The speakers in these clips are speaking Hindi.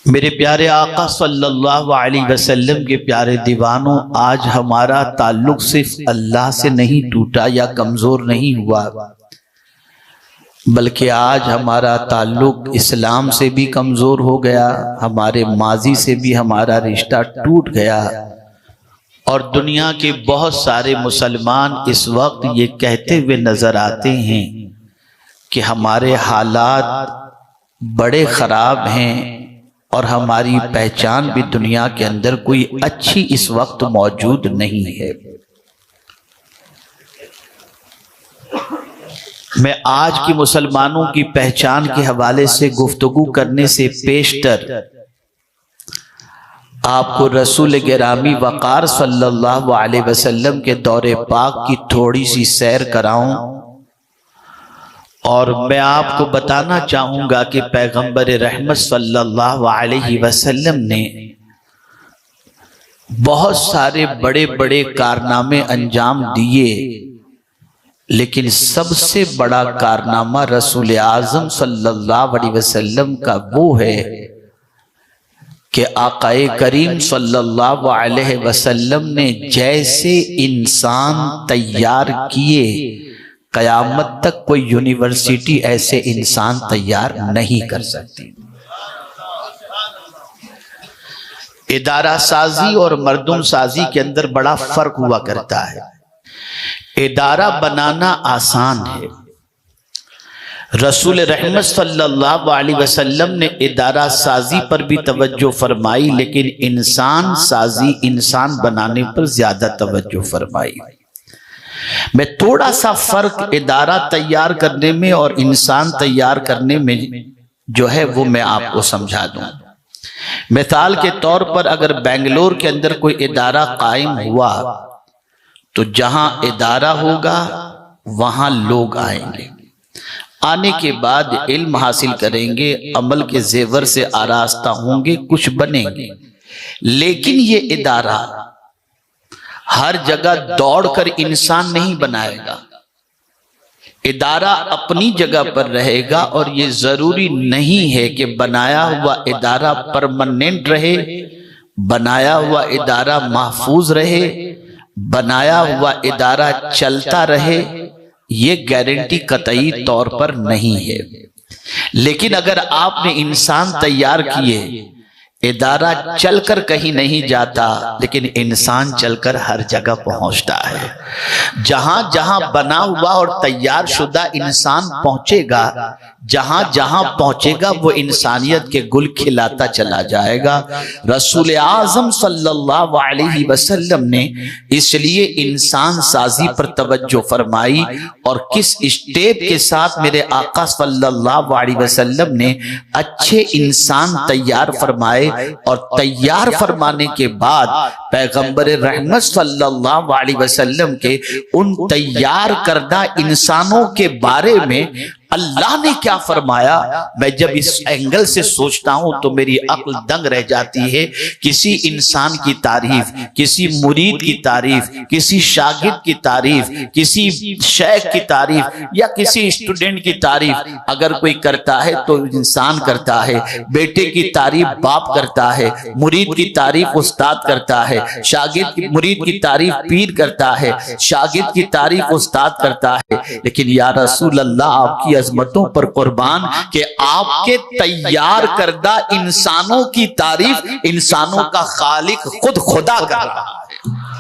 मेरे प्यारे आका सल्लल्लाहु अलैहि वसल्लम के प्यारे दीवानों, आज हमारा ताल्लुक सिर्फ अल्लाह से नहीं टूटा या कमज़ोर नहीं हुआ, बल्कि आज हमारा ताल्लुक इस्लाम से भी कमज़ोर हो गया, हमारे माजी से भी हमारा रिश्ता टूट गया। और दुनिया के बहुत सारे मुसलमान इस वक्त ये कहते हुए नज़र आते हैं कि हमारे हालात बड़े ख़राब हैं और हमारी पहचान भी दुनिया के अंदर कोई अच्छी इस वक्त मौजूद नहीं है। मैं आज की मुसलमानों की पहचान के हवाले से गुफ्तगू करने से पेशतर आपको रसूल गिरामी वक़ार सल्लल्लाहु अलैहि वसल्लम के दौरे पाक की थोड़ी सी सैर कराऊं। और मैं आपको बताना चाहूँगा कि पैगंबर रहमत सल्लल्लाहु अलैहि वसल्लम ने बहुत सारे बड़े बड़े कारनामे अंजाम दिए, लेकिन सबसे बड़ा कारनामा रसूल आज़म सल्लल्लाहु अलैहि वसल्लम का वो है कि आकाए करीम सल्लल्लाहु अलैहि वसल्लम ने जैसे इंसान तैयार किए, कयामत तक कोई यूनिवर्सिटी ऐसे इंसान तैयार नहीं कर सकती। इदारा साजी और मर्दुम साजी के अंदर बड़ा फर्क हुआ करता है। इदारा बनाना आसान है। रसूल रहमत सल्लल्लाहु अलैहि वसल्लम ने इदारा साजी पर भी तवज्जो फरमाई, लेकिन इंसान साजी, इंसान बनाने पर ज्यादा तवज्जो फरमाई। मैं थोड़ा सा फर्क इदारा तैयार करने में और इंसान तैयार करने में जो है वो मैं आपको समझा दूं। मिसाल के तौर पर अगर बेंगलोर के अंदर कोई इदारा कायम हुआ तो जहां इदारा होगा वहां लोग आएंगे, आने के बाद इल्म हासिल करेंगे, अमल के जेवर से आरास्ता होंगे, कुछ बनेंगे। लेकिन ये इदारा हर जगह दौड़कर इंसान नहीं बनाएगा। इदारा अपनी जगह पर रहेगा और ये जरूरी नहीं है कि बनाया हुआ इदारा परमानेंट रहे, बनाया हुआ इदारा महफूज रहे, बनाया हुआ इदारा चलता रहे। ये गारंटी कतई तौर पर नहीं है। लेकिन अगर आपने इंसान तैयार किए, इदारा चलकर कहीं नहीं जाता, लेकिन इंसान चलकर हर जगह पहुंचता है। जहां जहां बना हुआ और तैयार शुदा इंसान पहुंचेगा, जहां जहां पहुंचेगा वो इंसानियत के गुल खिलाता चला जाएगा। रसूल आज़म सल्लल्लाहु अलैहि वसल्लम ने इसलिए इंसान साजी पर तवज्जो फरमाई और किस स्टेप के साथ मेरे आका सल्लल्लाहु अलैहि वसल्लम ने अच्छे इंसान तैयार फरमाए। और तैयार फरमाने के बाद पैगंबर रहमत सल्लल्लाहु अलैहि वसल्लम के उन तैयार करदा इंसानों के बारे में अल्लाह ने क्या फरमाया, मैं जब इस एंगल से सोचता हूं तो मेरी अक्ल दंग रह जाती है। किसी इंसान की तारीफ, किसी मुरीद की तारीफ, किसी शागिर्द की तारीफ, किसी शेख की तारीफ या किसी स्टूडेंट की तारीफ अगर कोई करता है तो इंसान करता है। बेटे की तारीफ बाप करता है, मुरीद की तारीफ उस्ताद करता है, शागिर्द की मुरीद की तारीफ पीर करता है, शागिर्द की तारीफ उस्ताद करता है। लेकिन या रसूल अल्लाह, आपकी अज़मतों पर कुर्बान कि आपके तैयार करदा इंसानों की तारीफ इंसानों का खालिक खुद खुदा कर रहा है।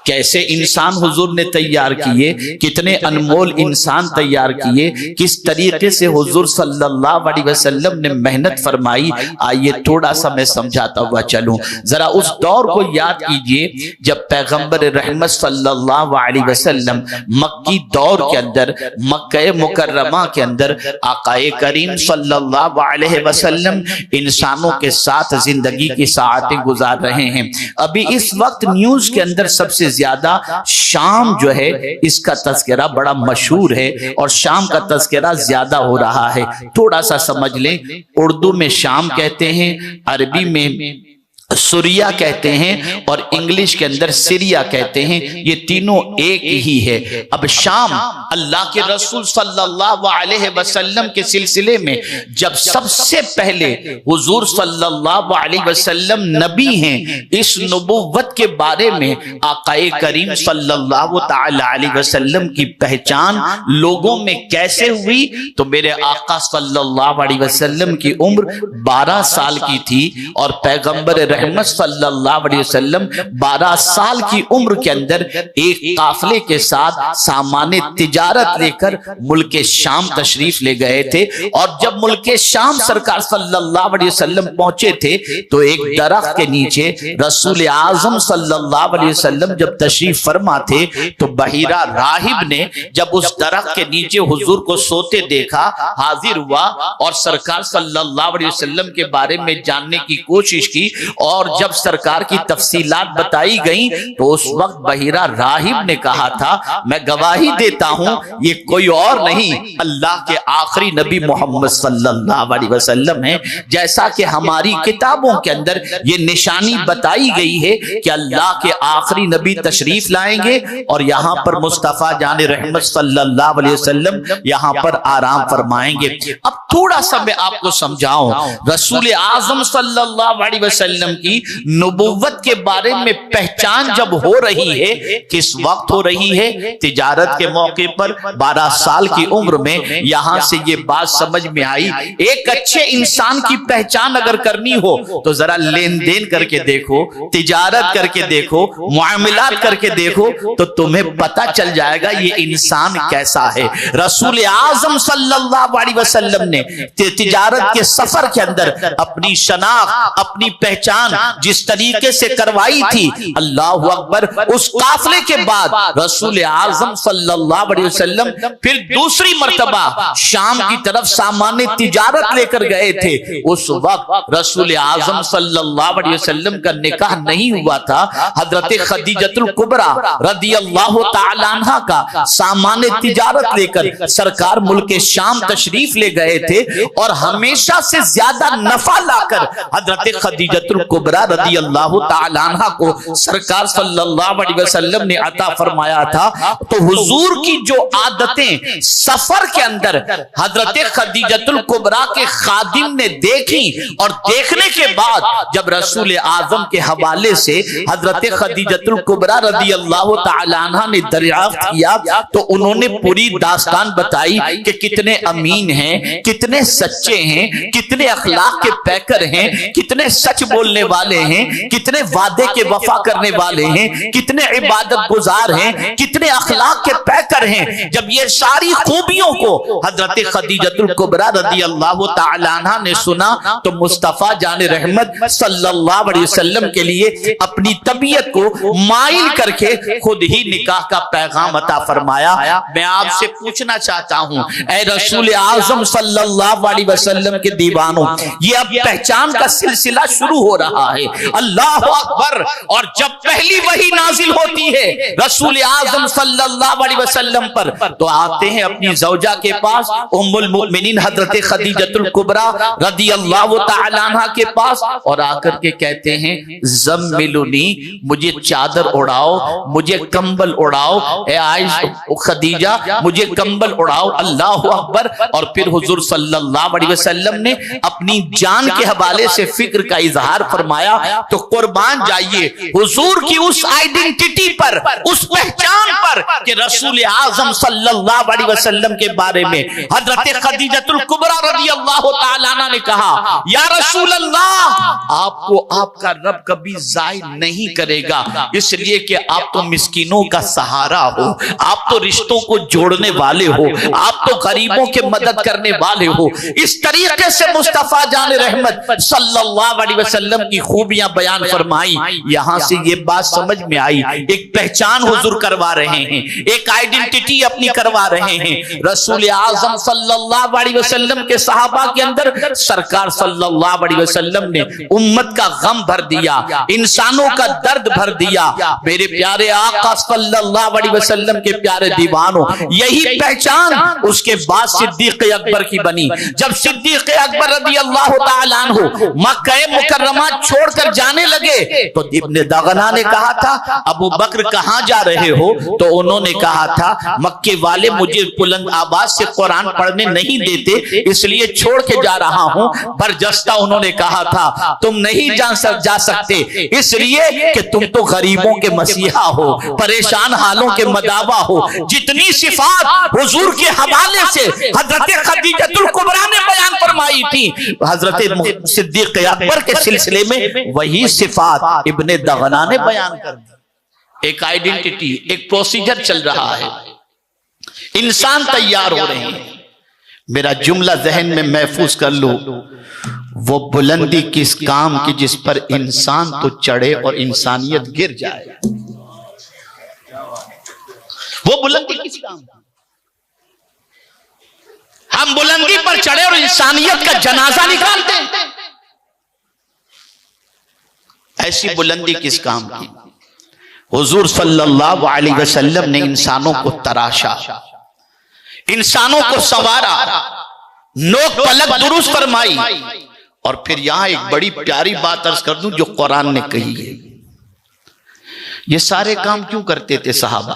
कैसे इंसान हुजूर ने तैयार किए, कितने अनमोल इंसान तैयार किए, किस तरीके से हुजूर सल्लल्लाहु अलैहि वसल्लम ने मेहनत फरमाई। आइए थोड़ा सा मैं समझाता हुआ चलूं। जरा उस दौर को याद कीजिए जब पैगंबर रहमत सल्लल्लाहु अलैहि वसल्लम मक्की दौर के अंदर, मक्के मुकर्रमा के अंदर आकाए करीम सल्लल्लाहु अलैहि वसल्लम इंसानों के साथ जिंदगी की साआतें गुजार रहे हैं। अभी इस वक्त न्यूज के अंदर सबसे ज्यादा शाम जो है इसका तस्करा बड़ा मशहूर है और शाम का तस्करा ज्यादा हो रहा है। थोड़ा सा समझ लें, उर्दू में शाम कहते हैं, अरबी में सूरिया कहते हैं और इंग्लिश के अंदर सीरिया कहते हैं, ये तीनों एक ही है। अब शाम अल्लाह के रसूल सल्लल्लाहु अलैहि वसल्लम के सिलसिले में जब सबसे पहले हुजूर सल्लल्लाहु अलैहि वसल्लम नबी हैं, इस नबुव्वत के बारे में आकाए करीम सल्लल्लाहु ताला अलैहि वसल्लम की पहचान लोगों में कैसे हुई, तो मेरे आका सल्लल्लाहु अलैहि वसल्लम की उम्र 12 साल की थी और पैगंबर रहमत सल्लल्लाहु अलैहि वसल्लम 12 साल की उम्र के अंदर एक काफले के साथ सामान्य तिजारत लेकर मुल्क शाम तशरीफ ले गए थे। और जब मुल्क शाम सरकार सल्लल्लाहु अलैहि वसल्लम पहुंचे थे तो एक दरख्त के नीचे रसूल आजम सल्लल्लाहु अलैहि वसल्लम जब तशरीफ फरमा थे तो बहीरा राहिब ने जब उस दरख्त के नीचे हुजूर को सोते देखा, हाजिर हुआ और सरकार सल्लल्लाहु अलैहि वसल्लम के बारे में जानने की कोशिश की। और जब सरकार की तफसीलात बताई गई तो उस वक्त बहीरा राहिब ने कहा था, मैं गवाही देता हूं ये कोई और नहीं अल्लाह के आखिरी नबी मोहम्मद सल्लल्लाहु अलैहि वसल्लम है। जैसा कि हमारी किताबों के अंदर ये निशानी बताई गई है कि अल्लाह के आखिरी नबी तशरीफ लाएंगे और यहाँ पर मुस्तफा जान रहमत सल्लल्लाहु अलैहि वसल्लम यहाँ पर आराम फरमाएंगे। अब थोड़ा सा मैं आपको समझाऊं, रसूल आजम सल्लल्लाहु अलैहि वसल्लम की नबुव्वत के बारे में पहचान जब हो रही है, किस वक्त हो रही है? तिजारत के मौके पर 12 साल की उम्र में यहां से ये बात समझ में आई। एक अच्छे इंसान की पहचान अगर करनी हो तो जरा लेन देन करके देखो, तिजारत करके देखो, मुआमलात करके देखो तो तुम्हें पता चल जाएगा ये इंसान कैसा है। रसूल आजम सल्लल्लाहु अलैहि वसल्लम ने तिजारत के सफर के अंदर अपनी शनाख्त, अपनी पहचान जिस तरीके से करवाई थी, अल्लाह अकबर, उस काफले के बाद रसूल आजम सल्लल्लाहु अलैहि वसल्लम फिर दूसरी मर्तबा शाम की तरफ सामान्य तिजारत लेकर गए थे। उस वक्त रसूल आजम सल्लल्लाहु अलैहि वसल्लम का निकाह नहीं हुआ था। हजरत खदीजतुल कुबरा रदियल्लाहु ताला अन्हा का सामान्य तिजारत लेकर सरकार मुल्क शाम तशरीफ ले गए थे और हमेशा से ज्यादा नफा लाकर हजरत खदीजतुल कुबरा रदियल्लाहु ताला अन्हा को सरकार सल्लल्लाहु अलैहि वसल्लम ने अता फरमाया था। तो हुजूर की जो आदतें सफर के अंदर हजरत खदीजतुल कुबरा के खादिम ने देखी और देखने के बाद जब रसूल आजम के हवाले से हजरत खदीजतुल कुबरा रदियल्लाहु ताला अन्हा ने दरियाफ्त किया तो उन्होंने पूरी दास्तान बताई कि कितने अमीन हैं, कितने सच्चे हैं, कितने अखलाक के पैकर हैं, कितने सच बोलने वाले हैं, कितने वादे के वफा करने वाले हैं, कितने इबादत गुजार हैं, कितने अखलाक के पैकर हैं। जब ये सारी खूबियों को हजरत खदीजतुल कुबरा रदियल्लाहु ताला अन्हा ने सुना तो मुस्तफा जाने रहमत सल्लल्लाहु अलैहि वसल्लम के लिए अपनी तबीयत को माइल करके खुद ही निकाह का पैगाम अता फरमाया। मैं आपसे पूछना चाहता हूं, ऐ रसूल आजम सल्लल्लाहु अलैहि वसल्लम के दीवानों, ये अब पहचान का सिलसिला शुरू हो रहा है। अल्लाह अकबर। और जब पहली वही नाजिल होती है रसूल आजम सल्लल्लाहु अलैहि वसल्लम पर तो आते हैं अपनी ज़ौजा के पास, उम्मुल मोमिनीन हजरत खदीजतुल कुबरा रदियल्लाहु ताला अन्हा के पास, और आकर के कहते हैं ज़म्मिलुनी, मुझे चादर उड़ाओ, मुझे कंबल उड़ाओ, ए आयशा खदीजा मुझे कंबल उड़ाओ। अल्लाह अकबर। और फिर हुजूर सल्लल्लाहु अलैहि वसल्लम ने अपनी जान के हवाले से फिक्र का इजहार फरमाया। तो कुर्बान जाइए हुजूर की उस आइडेंटिटी पर, उस पहचान पर कि रसूल आजम सल्लल्लाहु अलैहि वसल्लम के बारे में हजरत खदीजतुल कुबरा रदियल्लाहु ताला अन्हा ने कहा, या रसूल अल्लाह, आपको आपका रब कभी ज़ाय नहीं करेगा, इसलिए कि आप तो मिस्कीनों का सहारा हो, आप तो रिश्तों को जोड़ने वाले हो, आप तो गरीबों के मदद करने वाले हो। इस तरीके से मुस्तफा जान रहमत सल्लल्लाहु अलैहि वसल्लम की खूबियां बयान फरमाई। यहां से ये बात समझ में आई, एक पहचान हुजूर करवा रहे हैं, एक आइडेंटिटी अपनी करवा रहे हैं। रसूल आजम सल्लल्लाहु अलैहि वसल्लम के सहाबा के अंदर सरकार सल्लल्लाहु अलैहि वसल्लम ने उम्मत का गम भर दिया, इंसानों का दर्द भर दिया। मेरे प्यारे आका सल्लल्लाहु अलैहि वसल्लम के प्यारे दीवानों, यही पहचान उसके बाद सिद्दीक अकबर की बनी। जब सिद्दीक अकबर रदियल्लाहु ताला अन्हु मक्का मुकर्रमा छोड़कर जाने लगे तो इब्ने दगना ने कहा था, अबू बकर कहां जा रहे हो? तो उन्होंने कहा था, मक्के वाले मुझे बुलंद आवाज से कुरान पढ़ने नहीं देते, इसलिए छोड़ के जा रहा हूं। बरजस्ता उन्होंने कहा था, तुम नहीं जा सकते, इसलिए कि तुम तो गरीबों के मसीहा हो, परेशान हालों के मदावा हो। जितनी सिफात हुजूर के हवाले से हजरत खदीजतुल कुबरा ने बयान फरमाई थी, हजरत सिद्दीक अकबर के सिलसिले में वही सिफात इब्ने दगना ने बयान कर दी। एक आइडेंटिटी, एक प्रोसीजर चल रहा है, इंसान तैयार हो रहे हैं। मेरा जुमला जहन में महफूज कर लो, वो बुलंदी किस काम की जिस पर इंसान तो चढ़े और इंसानियत गिर जाए? वो बुलंदी किस काम की? हम बुलंदी पर चढ़े और इंसानियत का जनाजा निकालते हैं। ऐसी बुलंदी किस काम की? हुजूर सल्लल्लाहु अलैहि वसल्लम ने इंसानों को तराशा, इंसानों को संवारा, नोक पलक दुरुस्त फरमाई। और फिर यहां एक बड़ी प्यारी बात अर्ज कर दूं जो कुरान ने कही है। ये सारे काम क्यों करते थे सहाबा?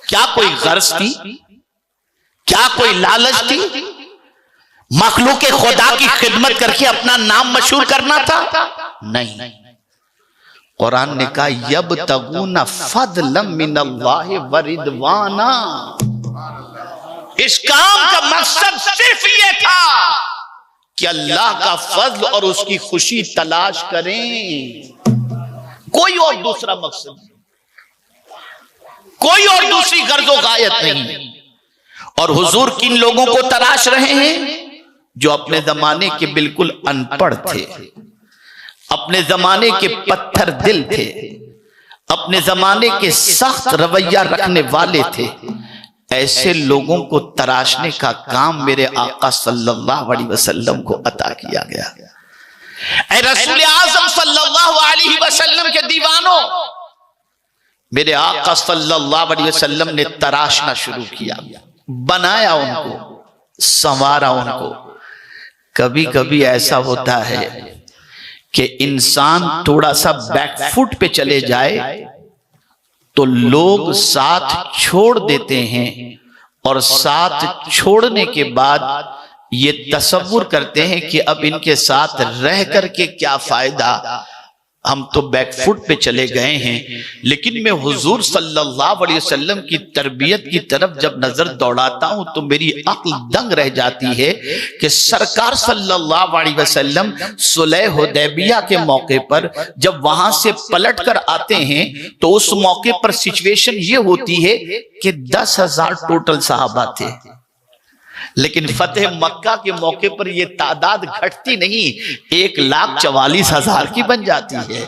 क्या कोई गर्ज थी? क्या कोई लालच थी? मखलूक खुदा की खिदमत करके अपना नाम मशहूर करना था? नहीं। कुरान ने कहा, यबतगूना फदलन मिनल्लाहि व रिदवाना। इस काम का मकसद सिर्फ ये था कि अल्लाह का फजल और उसकी खुशी तलाश करें, कोई और दूसरा मकसद, कोई और दूसरी गर्जो गायत नहीं। और हुजूर किन लोगों को तराश रहे हैं? जो अपने जमाने के बिल्कुल अनपढ़ थे, अपने जमाने के पत्थर दिल थे, अपने जमाने के सख्त रवैया रखने वाले थे। ऐसे लोगों को तराशने का काम मेरे आका सल्लल्लाहु अलैहि वसल्लम को अता किया गया। ऐ रसूल आज़म सल्लल्लाहु अलैहि वसल्लम के दीवानों, मेरे आका सल्लल्लाहु अलैहि वसल्लम ने तराशना शुरू किया, बनाया उनको, संवारा उनको। कभी कभी ऐसा होता है कि इंसान थोड़ा सा बैकफुट पे चले जाए तो लोग साथ छोड़ देते हैं, और साथ छोड़ने के बाद ये तसव्वुर करते हैं कि अब इनके साथ रह करके क्या फायदा, हम तो बैकफुट पे चले गए हैं। लेकिन मैं हुजूर सल्लल्लाहु अलैहि वसल्लम की तरबियत की तरफ जब नजर दौड़ाता हूं तो मेरी अक्ल दंग रह जाती है कि सरकार सल्लल्लाहु अलैहि वसल्लम सुलह हुदैबिया के मौके पर जब वहां से पलट कर आते हैं तो उस मौके पर सिचुएशन ये होती है कि 10,000 टोटल सहाबा थे, लेकिन फतेह मक्का के मौके पर यह तादाद घटती नहीं, 1,44,000 की बन जाती है।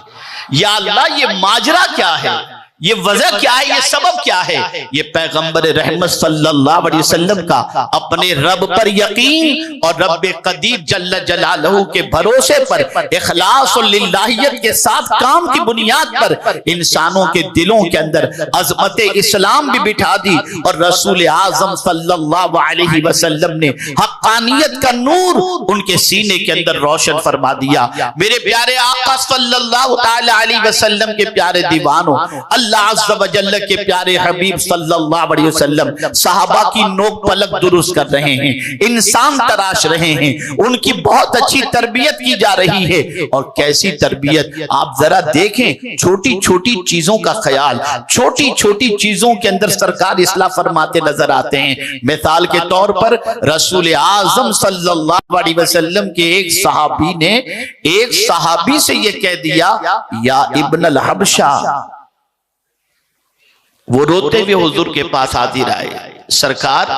या अल्लाह, ये माजरा क्या है? ये वजह क्या है? ये सबब क्या है? ये पैगंबर रहमत सल्लल्लाहु अलैहि वसल्लम का अपने रब पर यकीन और रब कदीर जल्ल जलालहू के भरोसे पर इखलास और लिल्लाहियत के साथ काम की बुनियाद पर इंसानों के दिलों के अंदर अजमत इस्लाम भी बिठा दी और रसूल आजम सल्लल्लाहु अलैहि वसल्लम ने हक्कानियत का नूर उनके सीने के अंदर रोशन फरमा दिया। मेरे प्यारे आका सल्लल्लाहु ताला अलैहि वसल्लम के प्यारे दीवानों, अल्लाह अज़्ज़ व जल्ल के प्यारे हबीब सल्लल्लाहु अलैहि वसल्लम सहाबा की नोक पलक दुरुस्त कर रहे हैं, इंसान तराश रहे हैं, उनकी बहुत अच्छी तरबियत की जा रही है। और कैसी तरबियत, आप जरा देखें, छोटी छोटी चीजों का ख्याल, छोटी छोटी चीजों के अंदर सरकार इस्लाह फरमाते नजर आते हैं। मिसाल के तौर पर रसूल आजम सल्लल्लाहु अलैहि वसल्लम के एक सहाबी ने एक सहाबी से यह कह दिया, या इब्न अल हबशा। वो रोते हुए हुजूर के पास हाजिर आए, सरकार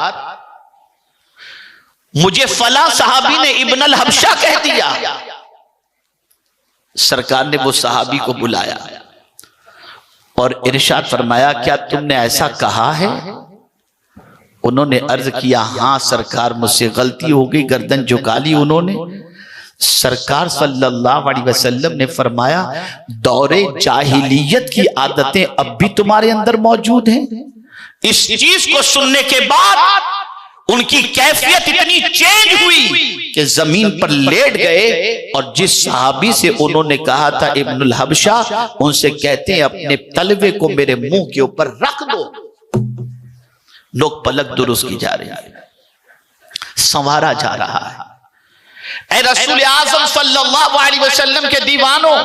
मुझे फला सहाबी ने इब्न अल हबशा कह दिया। सरकार ने वो सहाबी को बुलाया और इरशाद फरमाया, क्या तुमने ऐसा कहा है? उन्होंने अर्ज किया, हाँ सरकार, मुझसे गलती हो गई, गर्दन झुका ली उन्होंने। सरकार सल्लल्लाहु अलैहि वसल्लम ने फरमाया, दौरे जाहिलियत की आदतें अब भी तुम्हारे अंदर मौजूद हैं। इस चीज को सुनने के बाद उनकी कैफियत इतनी चेंज हुई कि जमीन पर लेट गए और जिस सहाबी से उन्होंने कहा था इब्नुल हबशा, उनसे कहते हैं अपने तलवे को मेरे मुंह के ऊपर रख दो। लोग पलक दुरुस्त की जा रही है, संवारा जा रहा है। ऐ रसूल आज़म सल्लल्लाहु अलैहि वसल्लम के दीवानों,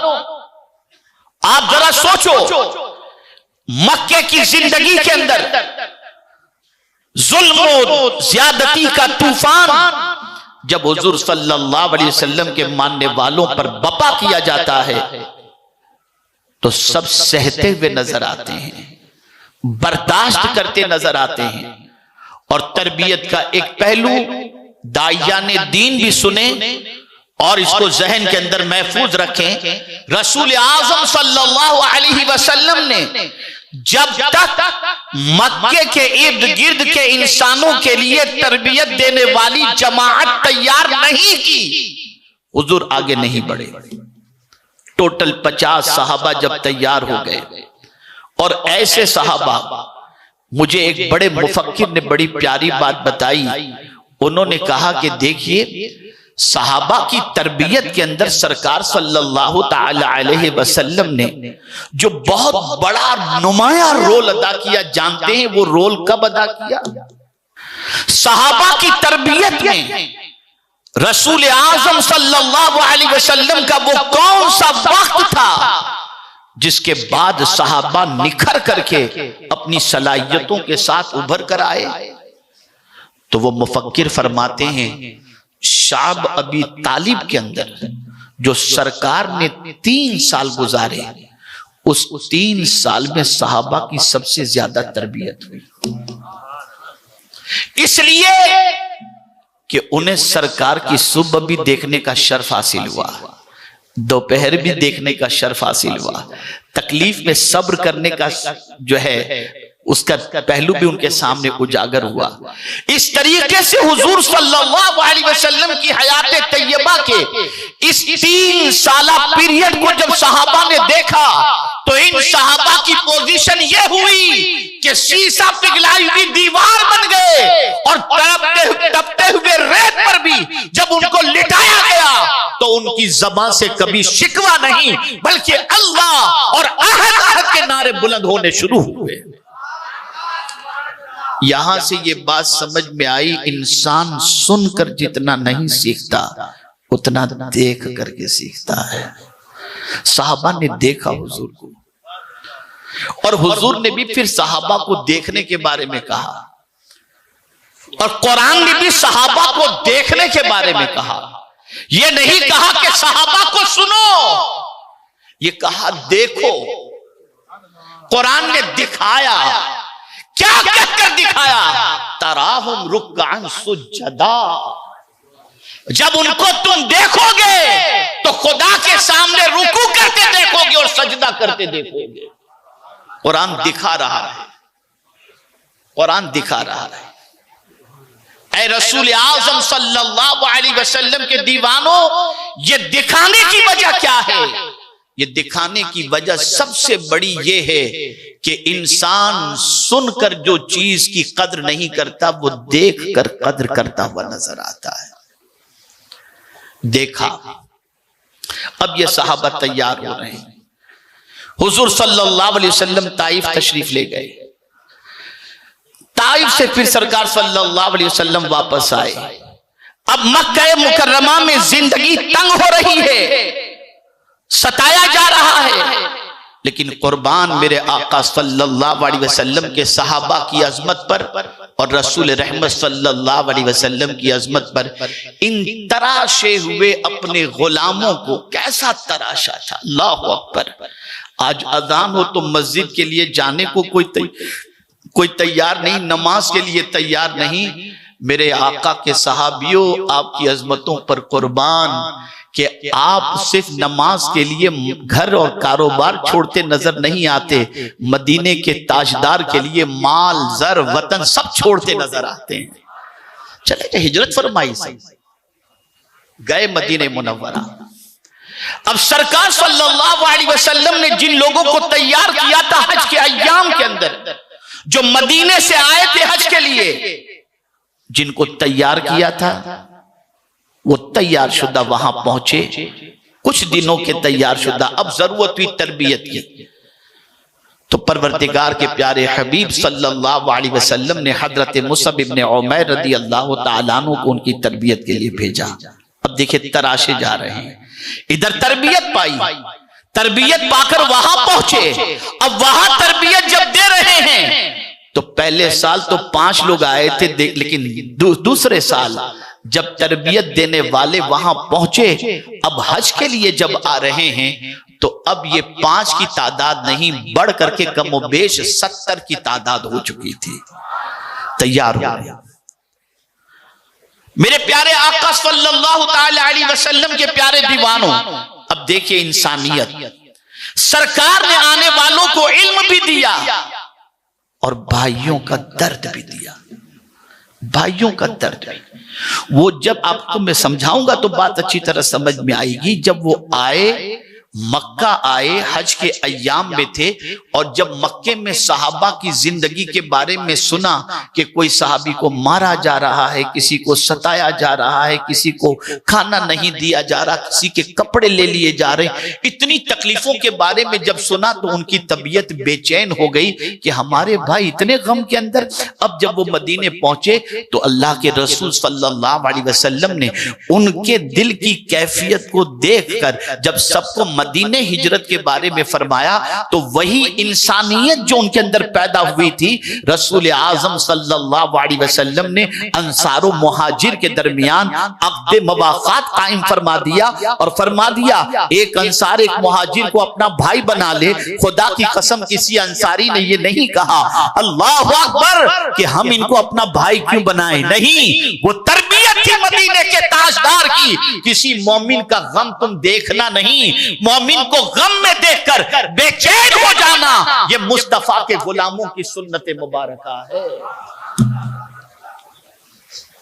आप जरा सोचो, मक्के की जिंदगी के अंदर जुल्म और ज्यादती का तूफान जब हुजूर सल्लल्लाहु अलैहि वसल्लम के मानने वालों पर बपा किया जाता है तो सब सहते हुए नजर आते हैं, बर्दाश्त करते नजर आते हैं। और तरबियत का एक पहलू दाइयाने दीन भी सुने और इसको जहन के अंदर महफूज रखें। रसूल आज़म सल्लल्लाहु अलैहि वसल्लम ने जब तक मक्के के इर्द गिर्द के इंसानों के लिए तरबियत देने वाली जमाअत तैयार नहीं की, हुजूर आगे नहीं बढ़े। टोटल 50 सहाबा जब तैयार हो गए, और ऐसे सहाबा, मुझे एक बड़े मुफक्किर ने बड़ी प्यारी बात बताई। उन्होंने कहा कि देखिए, सहाबा की तरबियत के अंदर सरकार सल्लल्लाहु ताला अलैहि वसल्लम ने जो बहुत बड़ा नुमाया रोल अदा किया, जानते हैं वो रोल कब अदा किया? सहाबा की तरबियत में रसूल आज़म सल्लल्लाहु अलैहि वसल्लम का वो कौन सा वक्त था जिसके बाद सहाबा निखर करके अपनी सलाहियतों के साथ उभर कर आए? तो वो मुफक्किर फरमाते हैं, शाब अबी तालिब के अंदर जो सरकार ने 3 साल गुजारे, उस 3 साल में सहाबा की सबसे ज्यादा तरबियत हुई, इसलिए कि उन्हें सरकार की सुबह भी देखने का शर्फ हासिल हुआ, दोपहर भी देखने का शर्फ हासिल हुआ, तकलीफ में सब्र करने का जो है उसका पहलू भी उनके सामने उजागर हुआ। इस तरीके से हुजूर सल्लल्लाहु अलैहि वसल्लम की हयात तैयबा के इस 3 साला पीरियड को जब सहाबा ने देखा तो इन सहाबा की पोजीशन ये हुई कि शीशा पिघलाई हुई दीवार बन गए, और तपते हुए रेत पर भी जब उनको लिटाया गया तो उनकी ज़बान से कभी शिकवा नहीं, बल्कि अल्लाह और अहद अहद के नारे बुलंद होने शुरू हुए। यहां से ये बात समझ में आई, इंसान सुनकर जितना नहीं सीखता उतना देख करके सीखता है। सहाबा ने देखा हुजूर को, और हुजूर ने भी फिर सहाबा को देखने के बारे में कहा, और कुरान ने भी सहाबा को देखने के बारे में कहा। यह नहीं कहा कि सहाबा को सुनो, ये कहा देखो। कुरान ने दिखाया, क्या कहकर दिखाया? तराहुम रुक्कान सुज्जदा, जब उनको तुम देखोगे तो खुदा के सामने रुकू करते देखोगे और सजदा करते देखोगे। कुरान दिखा रहा है, कुरान दिखा रहा है। ऐ रसूल आज़म सल्लल्लाहु अलैहि वसल्लम के दीवानों, ये दिखाने की वजह क्या है? ये दिखाने की वजह सबसे बड़ी ये है कि इंसान सुनकर जो चीज की कद्र नहीं करता वो देख कर कद्र करता हुआ नजर आता है। देखा, अब ये सहाबा तैयार हो रहे हैं। हुजूर सल्लल्लाहु अलैहि वसल्लम ताइफ तशरीफ ले गए। ताइफ से फिर सरकार सल्लल्लाहु अलैहि वसल्लम वापस आए। अब मक्का मुकर्रमा में जिंदगी तंग हो रही है, सताया जा रहा है, लेकिन कुर्बान मेरे आका सल्लल्लाहु अलैहि वसल्लम के सहाबा की अजमत पर और रसूल रहमत सल्लल्लाहु अलैहि वसल्लम की अजमत पर इन तराशे हुए अपने गुलामों को कैसा तराशा था। अल्लाहु अकबर। आज अजान हो तो मस्जिद के लिए जाने को कोई तैयार नहीं, नमाज के लिए तैयार नहीं। मेरे आका के सहाबियों, आपकी अजमतों पर कुर्बान कि आप सिर्फ नमाज के लिए घर और कारोबार छोड़ते नजर नहीं आते, मदीने के ताजदार के लिए माल, जर, वतन सब छोड़ते नजर आते हैं। चले हिजरत फरमाई, गए मदीने मुनव्वरा। अब सरकार सल्लल्लाहु अलैहि वसल्लम ने जिन लोगों को तैयार किया था हज के अय्याम के अंदर, जो मदीने से आए थे हज के लिए, जिनको तैयार किया था वो तैयार शुदा वहां पहुंचे, कुछ दिनों के तैयार शुदा। अब जरूरत हुई तरबियत की, तो परवरदिगार के प्यारे हबीब सल्लल्लाहु अलैहि वसल्लम ने हजरत मुसअब इब्न उमैर रदी अल्लाह तआला अन्हु को उनकी तरबियत के लिए भेजा। अब देखिए तराशे जा रहे हैं, इधर तरबियत पाई, तरबियत पाकर वहां पहुंचे। अब वहां तरबियत जब दे रहे हैं तो पहले साल तो 5 लोग आए थे, लेकिन दूसरे साल जब तरबियत देने वाले वहां पहुंचे, अब हज के लिए जब आ रहे हैं तो अब ये 5 की तादाद नहीं, बढ़ करके कमोबेश 70 की तादाद हो चुकी थी। तैयार हो गए। मेरे प्यारे आका सल्लल्लाहु अलैहि वसल्लम के प्यारे दीवानों, अब देखिए इंसानियत, सरकार ने आने वालों को इल्म भी दिया और भाइयों का दर्द भी दिया, भाइयों का दर्द भी। वो जब आपको मैं समझाऊंगा तो बात अच्छी तरह समझ में आएगी। जब वो आए, मक्का आए, हज के अय्याम में थे, और जब मक्के में सहाबा की जिंदगी के बारे में सुना कि कोई सहाबी को मारा जा रहा है, किसी को सताया जा रहा है, किसी को खाना नहीं दिया जा रहा, किसी के कपड़े ले लिए जा रहे, इतनी तकलीफों के बारे में जब सुना तो उनकी तबीयत बेचैन हो गई कि हमारे भाई इतने गम के अंदर। अब जब वो मदीने पहुंचे तो अल्लाह के रसूल सल्लल्लाहु अलैहि वसल्लम ने उनके दिल की कैफियत को देखकर जब सबको मदीने हिजरत के बारे में फरमाया तो वही इंसानियत जो उनके अंदर पैदा हुई थी, रसूल आजम सल्लल्लाहु अलैहि वसल्लम ने अंसार और मुहाजिर के दरमियान अक़्द मवाक़ात कायम फरमा दिया और फरमा दिया एक अंसार एक मुहाजिर को अपना भाई बना ले। खुदा की कसम किसी अंसारी ने ये नहीं कहा अल्लाहु अकबर कि हम इनको अपना भाई क्यों बनाएं, नहीं, वो तरबियत थी मदीने के ताजदार की। किसी मोमिन का गम तुम देखना नहीं, मोमिन को गम में देखकर बेचैन हो जाना, ये मुस्तफा के गुलामों की सुन्नत मुबारका है।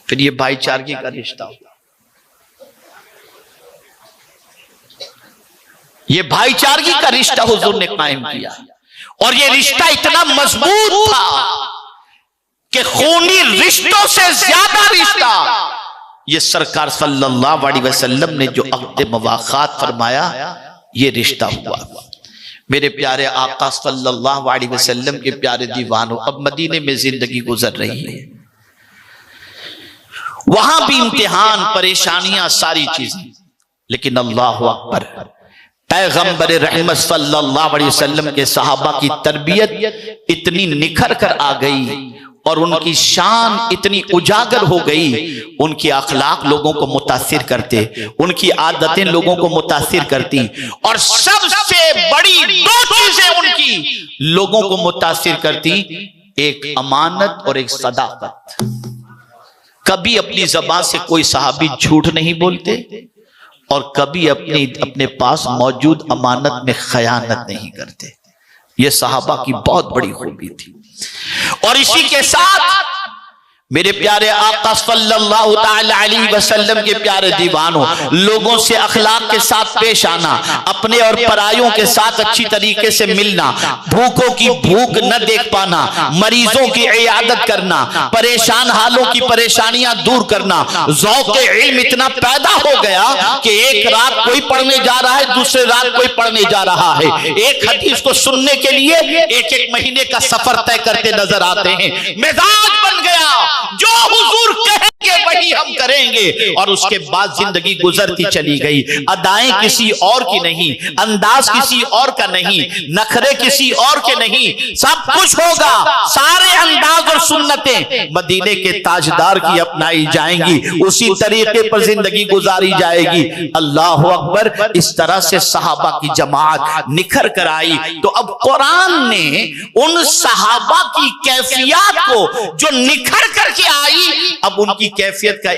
फिर ये भाईचारगी का रिश्ता, ये भाईचारगी का रिश्ता हुजूर ने कायम किया, और ये रिश्ता इतना मजबूत था कि खूनी रिश्तों से ज्यादा रिश्ता ये सरकार सल्लल्लाहु अलैहि वसल्लम ने जो अक़्द मवाक़ात फरमाया, ये रिश्ता हुआ। मेरे प्यारे आका सल्लल्लाहु अलैहि वसल्लम के प्यारे दीवानों, अब मदीने में जिंदगी गुजर रही है, वहां भी इम्तिहान, परेशानियां, सारी चीजें, लेकिन अल्लाह अकबर, पैगंबर रहमत सल्लल्लाहु अलैहि वसल्लम के सहाबा की तरबियत इतनी निखर कर आ गई और उनकी शान इतनी उजागर हो गई, उनके अखलाक लोगों को मुतासिर करते, उनकी आदतें लोगों को मुतासिर करती, और सबसे बड़ी 2 चीजें उनकी लोगों को मुतासिर करती, एक अमानत और एक सदाकत। कभी अपनी जबान से कोई सहाबी झूठ नहीं बोलते और कभी अपने पास मौजूद अमानत में खयानत नहीं करते। यह सहाबा की बहुत बड़ी खूबी थी। और इसी के साथ मेरे प्यारे आका सल्लल्लाहु ताला अलैहि वसल्लम के प्यारे दीवानों, लोगों से अखलाक के साथ पेश आना, अपने और परायों के साथ अच्छी तरीके से मिलना, भूखों की भूख न देख पाना, मरीजों की इयादत करना, परेशान हालों की परेशानियां दूर करना। ज़ौक़ इल्म इतना पैदा हो गया कि एक रात कोई पढ़ने जा रहा है, दूसरे रात कोई पढ़ने जा रहा है, एक हदीस को सुनने के लिए एक महीने का सफर तय करते नजर आते हैं। मिजाज बन गया, जो हुजूर कहेंगे वही हम करेंगे, और उसके बाद जिंदगी गुजरती चली गई। अदाएं किसी और की नहीं, अंदाज किसी और का नहीं, नखरे किसी और के नहीं, सब कुछ होगा, सारे अंदाज और सुन्नतें मदीने के ताजदार की अपनाई जाएंगी, उसी तरीके पर जिंदगी गुजारी जाएगी। अल्लाह अकबर। इस तरह से सहाबा की जमात निखर कर आई। तो अब कुरान ने उन सहाबा की कैफियत को जो निखर करके आई, अब उनकी कैफियत का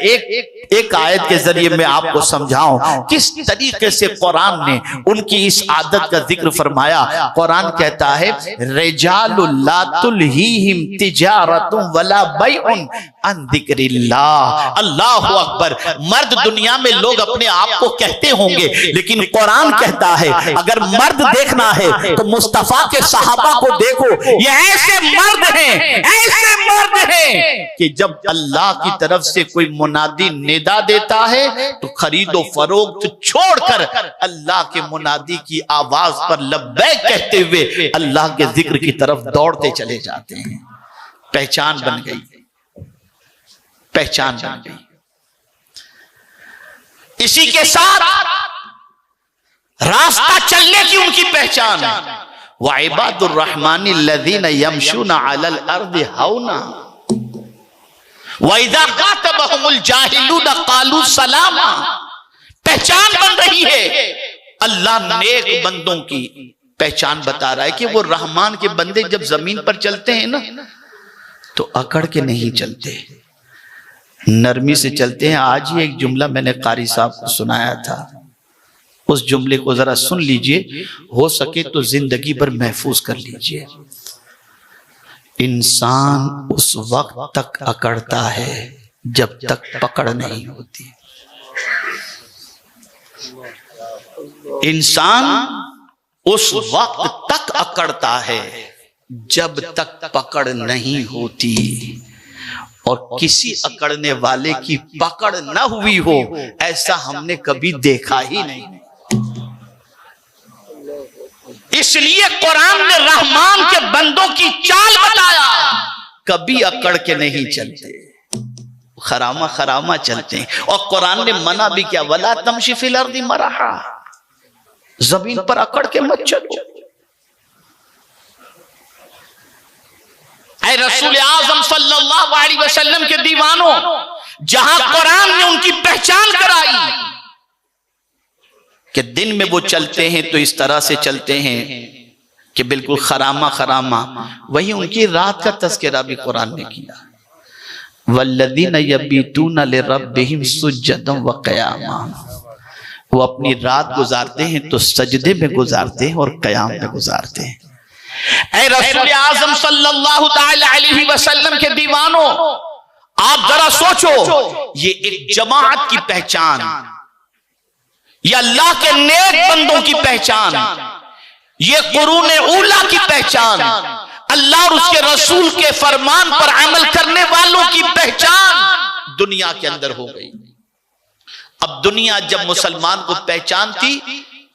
एक आयत के जरिए मैं आपको समझाऊं किस तरीके से कुरान ने उनकी इस आदत का जिक्र फरमाया। कुरान कहता है रिजालुल ला तुलहीहिम तिजारतुम वला बैउन अन जिक्रिल्लाह। अल्लाहु अकबर। मर्द दुनिया में लोग अपने आप को कहते होंगे, लेकिन कुरान कहता है अगर मर्द देखना है तो मुस्तफा के सहाबा को देखो, ये ऐसे मर्द हैं कि जब अल्लाह की तरफ से कोई मुनादी निदा देता है तो खरीदो फरोख्त छोड़कर अल्लाह के मुनादी की आवाज पर लब्बैक कहते हुए अल्लाह के जिक्र की तरफ दौड़ते चले जाते हैं। पहचान बन गई, पहचान बन गई। इसी के साथ रास्ता चलने की उनकी पहचान है। व इबादुर रहमानि लज़ीना यमशूना अलल अर्दि हौना व इज़ा ख़ातबहुमुल जाहिलूना क़ालू सलामा। पहचान बन रही है। अल्लाह नेक बंदों की पहचान बता रहा है कि वो रहमान के बंदे जब जमीन पर चलते हैं ना तो अकड़ के नहीं चलते, नरमी से चलते हैं। आज ही एक जुमला मैंने कारी साहब को सुनाया था, उस जुमले को जरा सुन लीजिए, हो सके तो जिंदगी भर महफूज कर लीजिए। इंसान उस वक्त तक अकड़ता है जब तक पकड़ नहीं होती। इंसान उस वक्त तक अकड़ता है जब तक पकड़ नहीं होती, और किसी अकड़ने वाले की पकड़ न हुई हो ऐसा हमने कभी देखा ही नहीं। इसलिए कुरान ने रहमान के बंदों की चाल बताया, कभी अकड़ के नहीं चलते, खरामा खरामा चलते हैं। और कुरान ने मना भी किया, वला तमशी फिल अर्दी मरहा, जमीन पर अकड़ के मत चलो। ऐ रसूल आज़म सल्लल्लाहु अलैहि वसल्लम के दीवानों, जहां कुरान ने उनकी पहचान कराई कि दिन में वो चलते हैं तो इस तरह से चलते हैं कि बिल्कुल खरामा खरामा, वही उनकी रात का तज़किरा भी कुरान ने किया। वल्लज़ीना यबीतूना लिरब्बिहिम सुज्जदन व क़ियामा, वो अपनी रात गुजारते हैं तो सजदे में गुजारते हैं और क़याम में गुजारते हैं। ऐ रसूल आज़म सल्लल्लाहु ताला अलैहि वसल्लम के दीवानों, आप जरा सोचो, ये एक जमात की पहचान, ये अल्लाह के नेक बंदों की पहचान, ये कुरून ऊला की पहचान, अल्लाह और उसके रसूल के फरमान पर अमल करने वालों की पहचान दुनिया के अंदर हो गई। अब दुनिया जब मुसलमान को पहचानती,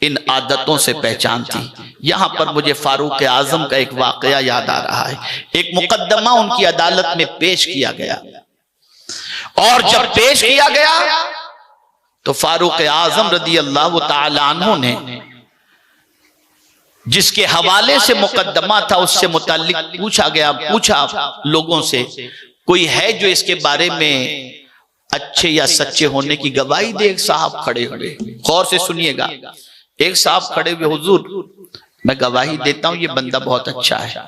इन आदतों से पहचानती। यहां पर मुझे फारूक आजम का एक वाकया याद आ रहा है। एक मुकद्दमा उनकी अदालत में पेश किया गया, और जब पेश किया गया तो फारूक आजम रदी अल्लाह तआला अन्हु ने जिसके हवाले से मुकद्दमा था उससे मुताल्लिक पूछा लोगों से, कोई है जो इसके बारे में अच्छे या सच्चे होने की गवाही दे। एक साहब खड़े हुए, गौर से सुनिएगा। एक साहब खड़े हुए, हुजूर मैं गवाही देता हूं ये बंदा बहुत अच्छा है।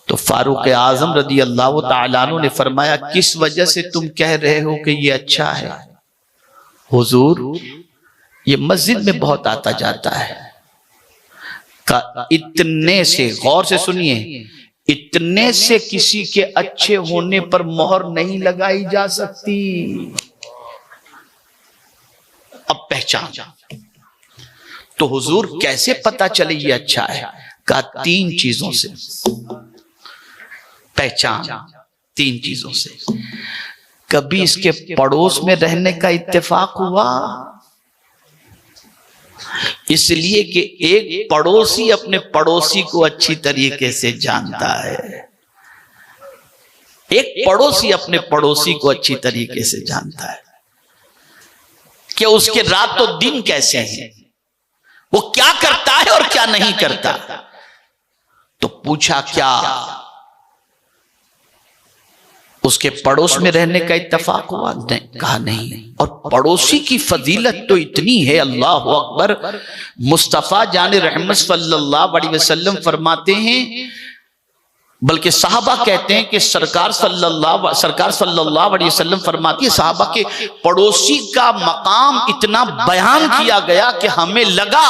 तो फारूक आजम रदी अल्लाह तआला अन्हु ने फरमाया, किस वजह से तुम कह रहे हो कि ये अच्छा है? हुजूर ये मस्जिद में बहुत आता जाता है। का इतने से, गौर से सुनिए, इतने से किसी के अच्छे होने पर मोहर नहीं लगाई जा सकती। अब पहचान, तो हुजूर कैसे पता चले ये अच्छा है? का 3 चीजों से पहचान, 3 चीजों से। कभी इसके पड़ोस में रहने का इत्तेफाक हुआ, इसलिए कि एक पड़ोसी अपने पड़ोसी को अच्छी तरीके से जानता है। एक पड़ोसी अपने पड़ोसी को अच्छी तरीके से जानता है कि उसके रातों दिन कैसे हैं, वो क्या करता है और क्या नहीं करता। तो पूछा, क्या उसके पड़ोस में रहने का इत्तेफाक हुआ? नहीं, कहा नहीं। और पड़ोसी की फजीलत तो इतनी है, अल्लाह अकबर। मुस्तफा जाने रहमत सल्लल्लाहु अलैहि वसल्लम फरमाते हैं बल्कि साहबा कहते हैं कि सरकार सल्लल्लाहु अलैहि वसल्लम फरमाती है, साहबा के पड़ोसी का मकाम इतना बयान किया गया कि हमें लगा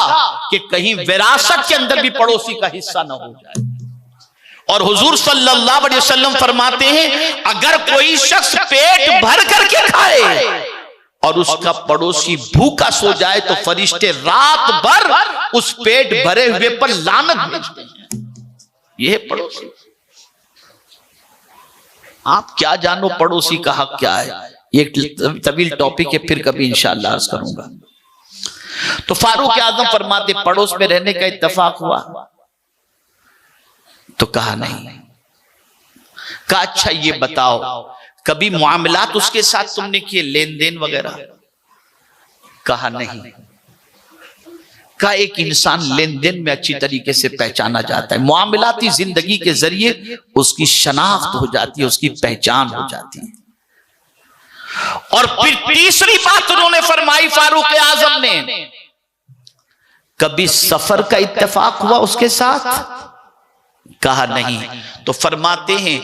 कि कहीं विरासत के अंदर भी पड़ोसी का हिस्सा न हो जाए। और हुजूर सल्लल्लाहु अलैहि वसल्लम फरमाते हैं, अगर कोई शख्स पेट भर करके खाए और उसका पड़ोसी भूखा सो जाए तो फरिश्ते रात भर उस पेट भरे हुए पर लानत भेजते हैं। यह पड़ोसी। आप क्या जानो पड़ोसी का हक क्या है, एक तवील टॉपिक है, फिर कभी इंशाअल्लाह अर्ज करूंगा। तो फारूक आजम फरमाते, पड़ोस में रहने का इत्तेफाक हुआ? तो कहा नहीं। कहा अच्छा ये बताओ, कभी मामलात उसके साथ तुमने किए, लेन देन वगैरह? कहा नहीं। का एक इंसान लेन देन में अच्छी तरीके से पहचाना जाता है, मामलाती जिंदगी के जरिए उसकी शनाख्त हो जाती है, उसकी पहचान हो जाती है। और फिर तीसरी बात उन्होंने फरमाई फारूक आजम ने, कभी सफर का इत्तेफाक हुआ उसके साथ? कहा नहीं। तो फरमाते हैं,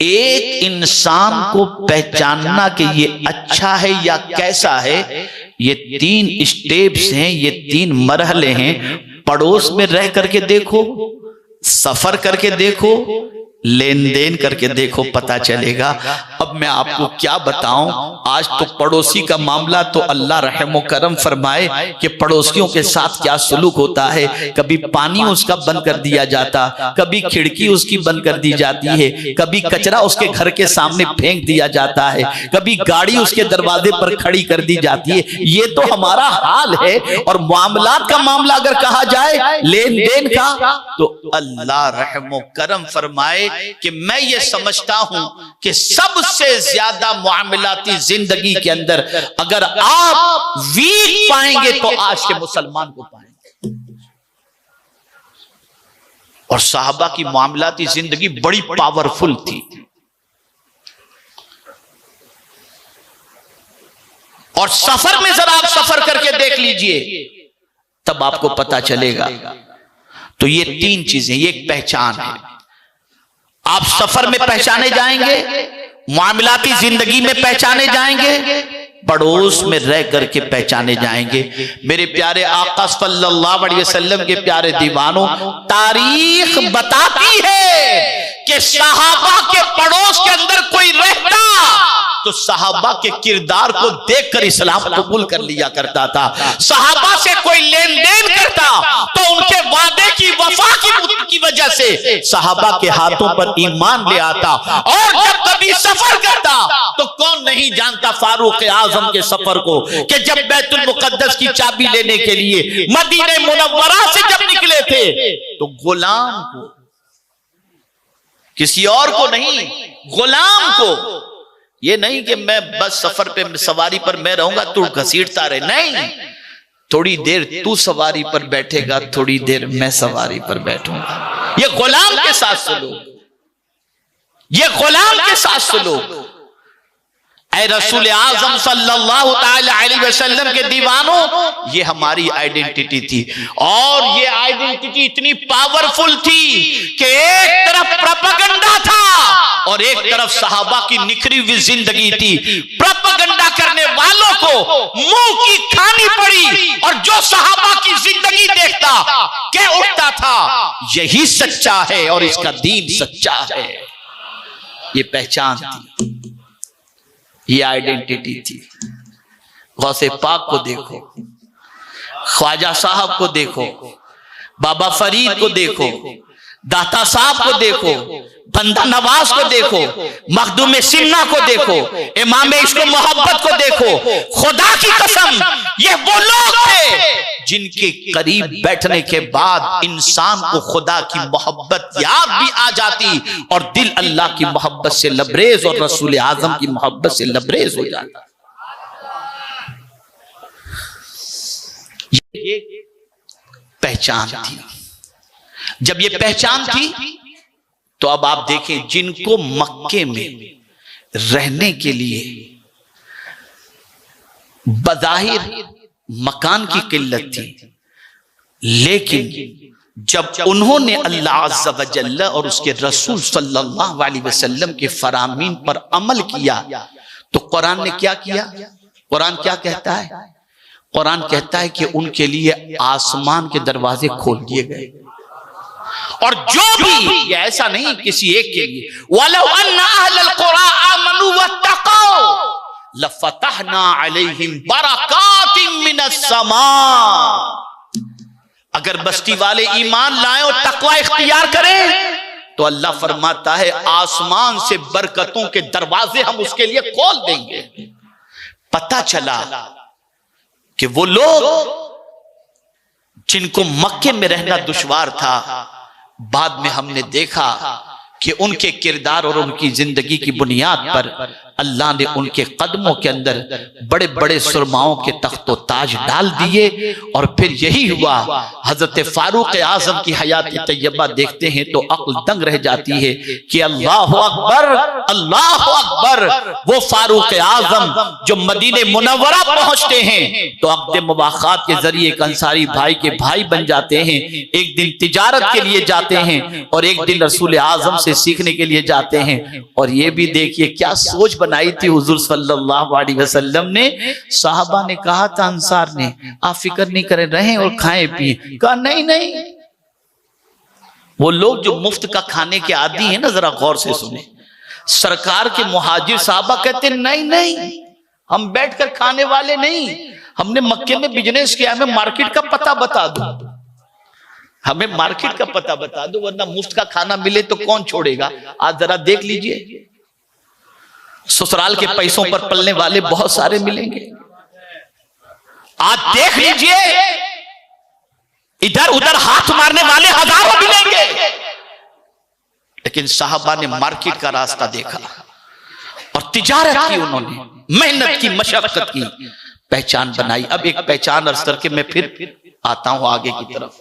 एक इंसान को पहचानना कि ये अच्छा है या कैसा है, ये 3 स्टेप्स हैं, ये 3 मरहले हैं। पड़ोस में रह करके देखो, सफर करके देखो, लेन देन करके देखो, पता चलेगा। अब मैं आपको क्या बताऊं, आज तो पड़ोसी का मामला तो अल्लाह रहम करम फरमाए कि पड़ोसियों के साथ क्या सलूक होता है। कभी पानी उसका बंद कर दिया जाता, कभी खिड़की उसकी बंद कर दी जाती है, कभी कचरा उसके घर के सामने फेंक दिया जाता है, कभी गाड़ी उसके दरवाजे पर खड़ी कर दी जाती है। ये तो हमारा हाल है। और मामलात का मामला अगर कहा जाए, लेन देन का, तो अल्लाह रहम करम फरमाए कि मैं ये समझता हूं कि सबसे ज्यादा मामलाती जिंदगी के अंदर अगर आप वीक पाएंगे तो आज के मुसलमान को पाएंगे। और साहबा की मामलाती जिंदगी बड़ी पावरफुल थी। और सफर में जरा आप सफर करके देख लीजिए, तब आपको पता चलेगा। तो ये 3 चीजें, ये एक पहचान है। आप सफर में पहचाने जाएंगे, मामलाती जिंदगी में पहचाने जाएंगे, पड़ोस में रह करके पहचाने जाएंगे। मेरे प्यारे आका सल्लल्लाहु अलैहि वसल्लम के प्यारे दीवानों, तारीख बताती है कि सहाबा के पड़ोस के अंदर कोई रहता तो सहाबा के किरदार को देखकर इस्लाम कबूल कर लिया करता था। सहाबा से कोई लेन देन करता तो उनके वादे की वफा की वजह से सहाबा के हाथों पर ईमान ले आता। और जब कभी सफर करता तो कौन नहीं जानता फारूक आजम के सफर को, कि जब बैतुल मुकद्दस की चाबी लेने के लिए मदीने मुनव्वरा से जब निकले थे तो गुलाम को, किसी और को नहीं, गुलाम को, ये नहीं कि मैं बस सफर पे सवारी पर मैं रहूंगा तू घसीटता रहे, नहीं, थोड़ी देर तू सवारी पर बैठेगा, थोड़ी देर मैं सवारी पर बैठूंगा। ये गुलाम के साथ सलूक, ये गुलाम के साथ सलूक। ऐ रसूल आजम सल्लल्लाहु ताला अलैहि वसल्लम के दीवानों, ये हमारी आइडेंटिटी थी। और ये आइडेंटिटी इतनी पावरफुल थी कि एक तरफ प्रोपेगेंडा था और एक तरफ सहाबा की निखरी हुई जिंदगी थी। प्रोपेगेंडा करने वालों को मुंह की खानी पड़ी और जो सहाबा की जिंदगी देखता क्या उठता था, यही सच्चा है और इसका दीन सच्चा है। ये पहचान थी, ये आइडेंटिटी थी। गौसे पाक को देखो, ख्वाजा साहब को देखो, बाबा फरीद को देखो, दाता साहब को देखो, बंदा नवाज को देखो, मखदूम सिन्ना को देखो, इमाम इश्क मोहब्बत को देखो। खुदा की कसम, ये वो लोग थे जिनके करीब बैठने के बाद इंसान को खुदा की मोहब्बत याद भी आ जाती और दिल अल्लाह की मोहब्बत से लबरेज और रसूल आजम की मोहब्बत से लबरेज हो जाता। ये पहचान थी। जब ये पहचान थी तो अब आप देखें, जिनको मक्के में रहने के लिए बज़ाहिर मकान की किल्लत थी, लेकिन जब उन्होंने अल्लाह अज़्ज़ा व जल्ल और उसके रसूल सल्लल्लाहु अलैहि वसल्लम के फरामीन पर अमल किया तो कुरान ने क्या किया? कुरान क्या कहता है? कुरान कहता है कि उनके लिए आसमान के दरवाजे खोल दिए गए। और जो भी, ये ऐसा नहीं किसी एक के लिए, वलो अन्ना अहलल कुरा आमनू वत्तक़ौ लफतहना अलैहिम बरकातिम मिनस समा। अगर बस्ती वाले ईमान लाएं और तकवा इख्तियार करें तो अल्लाह फरमाता है आसमान से बरकतों के दरवाजे हम उसके लिए खोल देंगे। पता चला कि वो लोग जिनको मक्के में रहना दुश्वार था, बाद में हमने देखा कि उनके किरदार और उनकी जिंदगी की बुनियाद पर अल्लाह ने उनके कदमों के अंदर बड़े बड़े सुरमाओं के तख्तो ताज डाल दिए। और फिर यही हुआ। हजरत फारूक आजम की हयात तैयबा देखते हैं तो अक्ल दंग रह जाती है कि अल्लाह अकबर, अल्लाह अकबर। वो फारूक आजम जो मदीने मुनव्वरा पहुंचते हैं तो अक़्द मुबाख़ात के जरिए एक अंसारी भाई के भाई बन जाते हैं। एक दिन तिजारत के लिए जाते हैं और एक दिन रसूल आजम से सीखने के लिए जाते हैं। और ये भी देखिए क्या सोच बनाई थी हुजूर सल्लल्लाहु अलैहि वसल्लम ने। साहबा ने कहा था अंसार ने, आप फिक्र नहीं करें, रहें और खाएं पिए। कहा नहीं नहीं। वो लोग जो मुफ्त का खाने के आदी हैं ना, जरा गौर से सुने। सरकार के मुहाजिर साहबा कहते नहीं नहीं, हम बैठकर खाने वाले नहीं, हमने मक्के में बिजनेस किया, हमें मार्केट का पता बता दो, हमें मार्केट का पता बता दो, वरना मुफ्त का खाना मिले तो कौन छोड़ेगा। आज जरा देख लीजिए, ससुराल के पैसों पर पलने वाले बहुत सारे मिलेंगे। आज देख लीजिए, इधर उधर हाथ मारने वाले हजारों मिलेंगे। लेकिन साहबा ने मार्केट का रास्ता देखा और तिजारत की, उन्होंने मेहनत की, मशक्कत की, पहचान बनाई। अब एक पहचान अर्ज करके मैं फिर आता हूं आगे की तरफ।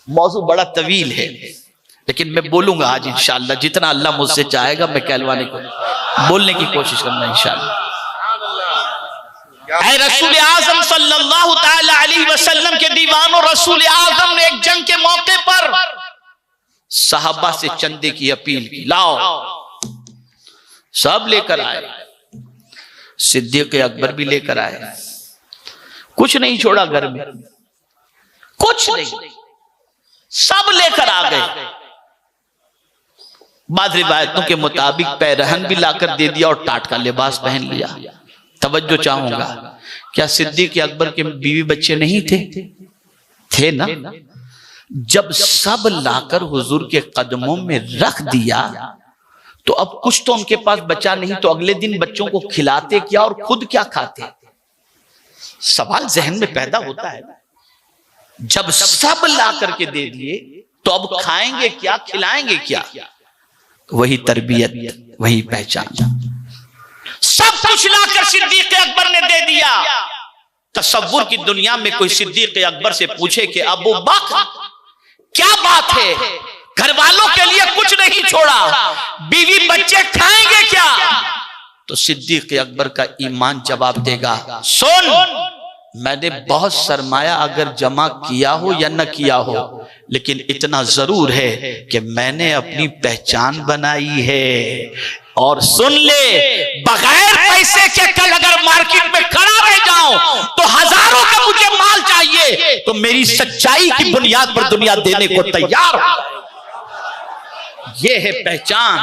मौजू बड़ा तवील है लेकिन मैं बोलूंगा आज इंशाअल्लाह, जितना अल्लाह मुझसे चाहेगा मैं कहलवाने को बोलने की कोशिश करना इंशाअल्लाह। ऐ रसूल आजम सल्लल्लाहु ताला अलैहि वसल्लम के दीवानों, रसूल आजम ने एक जंग के मौके पर सहाबा से चंदे की अपील की, लाओ। सब लेकर आए, सिद्दीक़ अकबर भी लेकर आए, कुछ नहीं छोड़ा घर में, कुछ नहीं, सब लेकर आ गए। बाद रिवायतों के मुताबिक पैरहन भी लाकर दे दिया और टाट का लिबास पहन लिया। तवज्जो चाहूंगा, क्या सिद्दीक़ अकबर के बीवी बच्चे नहीं थे? थे ना। जब सब लाकर हुजूर के कदमों में रख दिया तो अब कुछ तो उनके पास बचा नहीं, तो अगले दिन बच्चों को खिलाते क्या और खुद क्या खाते? सवाल जहन में पैदा होता है। जब सब ला करके दे दिए तो अब खाएंगे क्या, खिलाएंगे क्या? वही तरबियत, वही पहचान। सब कुछ लाकर सिद्दीक़ अकबर ने दे दिया। तसव्वुर की दुनिया में कोई सिद्दीक़ अकबर से पूछे कि अबू बकर क्या बात है, घर वालों के लिए कुछ नहीं छोड़ा, बीवी बच्चे खाएंगे क्या? तो सिद्दीक़ अकबर का ईमान जवाब देगा, सुन, मैंने बहुत सरमाया अगर जमा किया हो या न किया हो, लेकिन इतना जरूर है कि मैंने अपनी पहचान बनाई है। और सुन ले, बगैर पैसे के कल अगर मार्केट में खड़ा रह जाऊं तो हजारों का मुझे माल चाहिए, तो मेरी सच्चाई की बुनियाद पर दुनिया देने को तैयार हो। ये है पहचान।